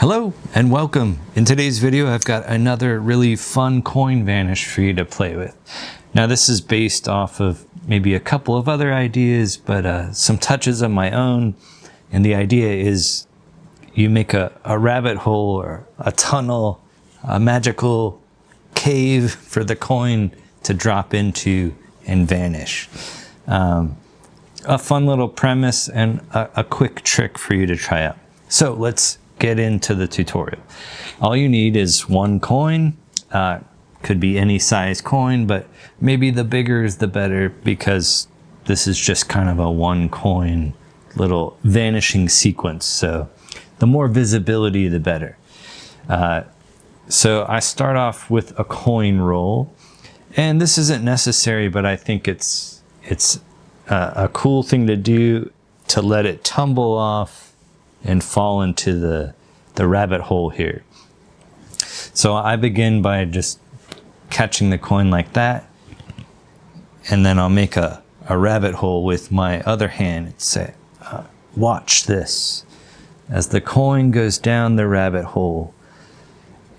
Hello and welcome. In today's video, I've got another really fun coin vanish for you to play with. Now this is based off of maybe a couple of other ideas, but some touches of my own. And the idea is you make a rabbit hole or a tunnel, a magical cave for the coin to drop into and vanish. A fun little premise and a quick trick for you to try out. So let's get into the tutorial. All you need is one coin. Could be any size coin, but maybe the bigger is the better because this is just kind of a one coin little vanishing sequence. So the more visibility, the better. So I start off with a coin roll, and this isn't necessary, but I think it's a cool thing to do to let it tumble off and fall into the rabbit hole here. So I begin by just catching the coin like that, and then I'll make a rabbit hole with my other hand and say, watch this as the coin goes down the rabbit hole.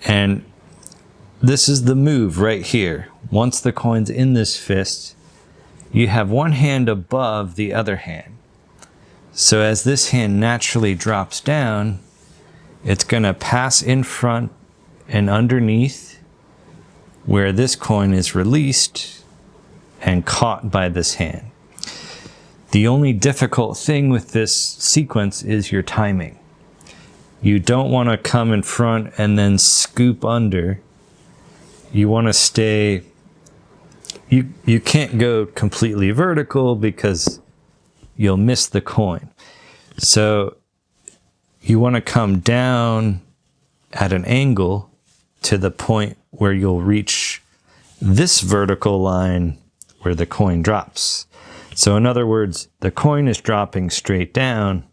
And this is the move right here. Once the coin's in this fist, you have one hand above the other hand. So as this hand naturally drops down, it's going to pass in front and underneath where this coin is released and caught by this hand. The only difficult thing with this sequence is your timing. You don't want to come in front and then scoop under. You want to stay, you can't go completely vertical because you'll miss the coin. So you want to come down at an angle to the point where you'll reach this vertical line where the coin drops. So in other words, the coin is dropping straight down,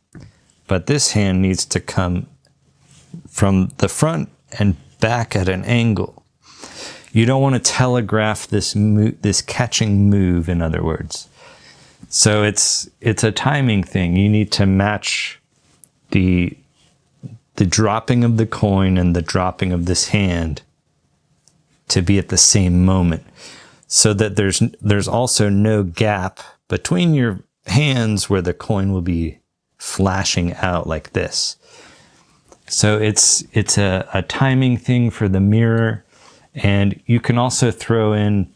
but this hand needs to come from the front and back at an angle. You don't want to telegraph this catching move, in other words. So it's a timing thing. You need to match the dropping of the coin and the dropping of this hand to be at the same moment, so that there's also no gap between your hands where the coin will be flashing out like this. So it's a timing thing for the mirror, and you can also throw in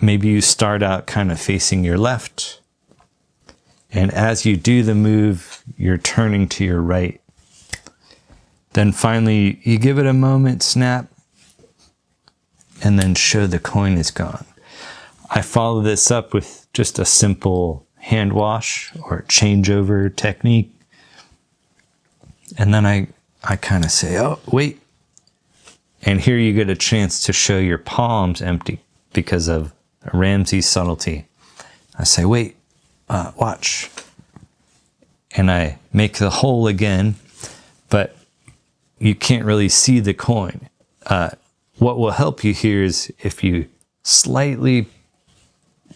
maybe you start out kind of facing your left, and as you do the move, you're turning to your right. Then finally, you give it a moment, snap, and then show the coin is gone. I follow this up with just a simple hand wash or changeover technique. And then I kind of say, oh, wait. And here you get a chance to show your palms empty because of Ramsey's subtlety. I say, wait, watch. And I make the hole again, but you can't really see the coin. What will help you here is if you slightly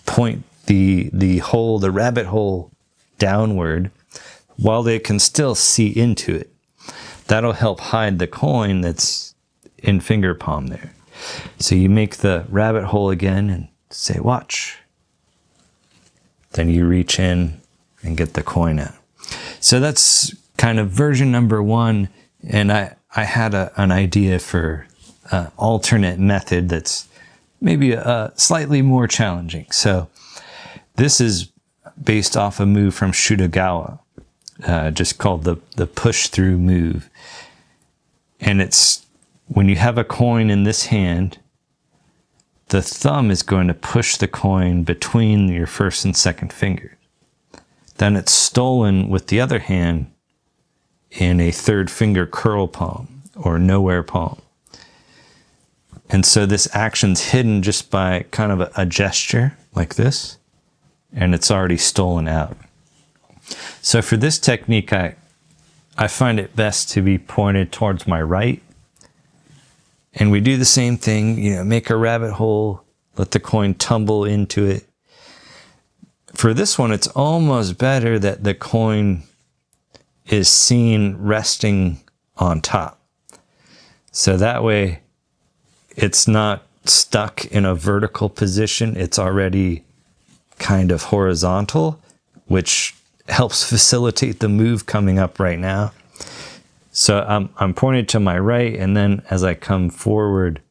point the hole, the rabbit hole, downward while they can still see into it. That'll help hide the coin that's in finger palm there. So you make the rabbit hole again and say, watch. Then you reach in and get the coin out. So that's kind of version number one. And I had an idea for an alternate method that's maybe slightly more challenging. So this is based off a move from Shudogawa, just called the push through move. And it's when you have a coin in this hand, the thumb is going to push the coin between your first and second fingers. Then it's stolen with the other hand in a third finger curl palm or nowhere palm. And so this action's hidden just by kind of a gesture like this, and it's already stolen out. So for this technique, I find it best to be pointed towards my right. And we do the same thing, make a rabbit hole, let the coin tumble into it. For this one, it's almost better that the coin is seen resting on top. So that way it's not stuck in a vertical position. It's already kind of horizontal, which helps facilitate the move coming up right now. So I'm pointed to my right, and then as I come forward,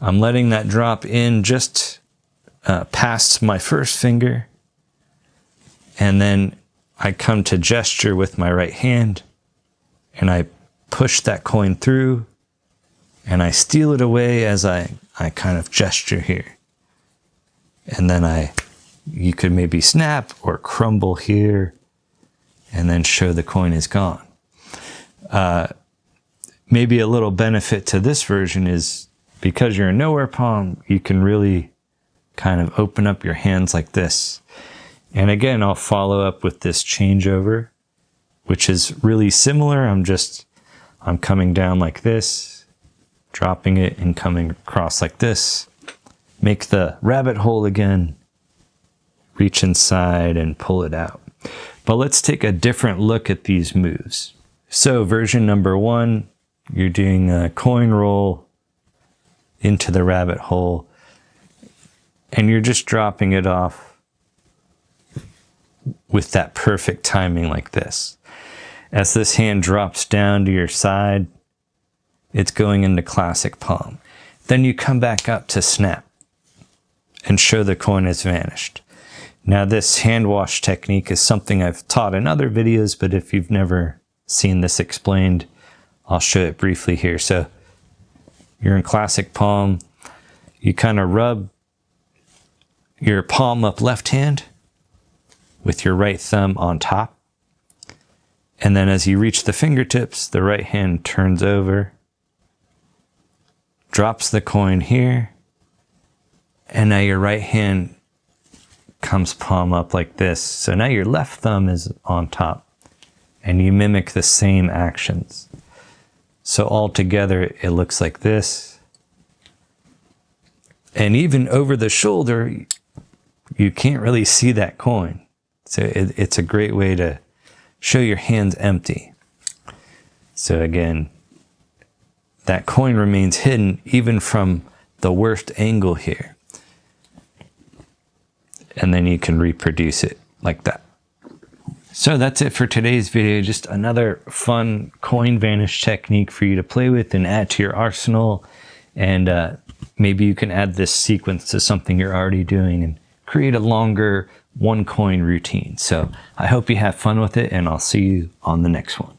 I'm letting that drop in just past my first finger, and then I come to gesture with my right hand, and I push that coin through, and I steal it away as I kind of gesture here. And then you could maybe snap or crumble here, and then show the coin is gone. Maybe a little benefit to this version is because you're a nowhere palm, you can really kind of open up your hands like this. And again, I'll follow up with this changeover, which is really similar. I'm coming down like this, dropping it and coming across like this. Make the rabbit hole again, reach inside and pull it out. But let's take a different look at these moves. So version number 1, you're doing a coin roll into the rabbit hole, and you're just dropping it off with that perfect timing like this. As this hand drops down to your side, it's going into classic palm. Then you come back up to snap and show the coin has vanished. Now this hand wash technique is something I've taught in other videos, but if you've never seen this explained, I'll show it briefly here. So you're in classic palm, you kind of rub your palm up left hand with your right thumb on top. And then as you reach the fingertips, the right hand turns over, drops the coin here, and now your right hand comes palm up like this. So now your left thumb is on top, and you mimic the same actions. So all together, it looks like this. And even over the shoulder, you can't really see that coin. So it's a great way to show your hands empty. So again, that coin remains hidden even from the worst angle here. And then you can reproduce it like that. So that's it for today's video. Just another fun coin vanish technique for you to play with and add to your arsenal. And maybe you can add this sequence to something you're already doing and create a longer one coin routine. So I hope you have fun with it, and I'll see you on the next one.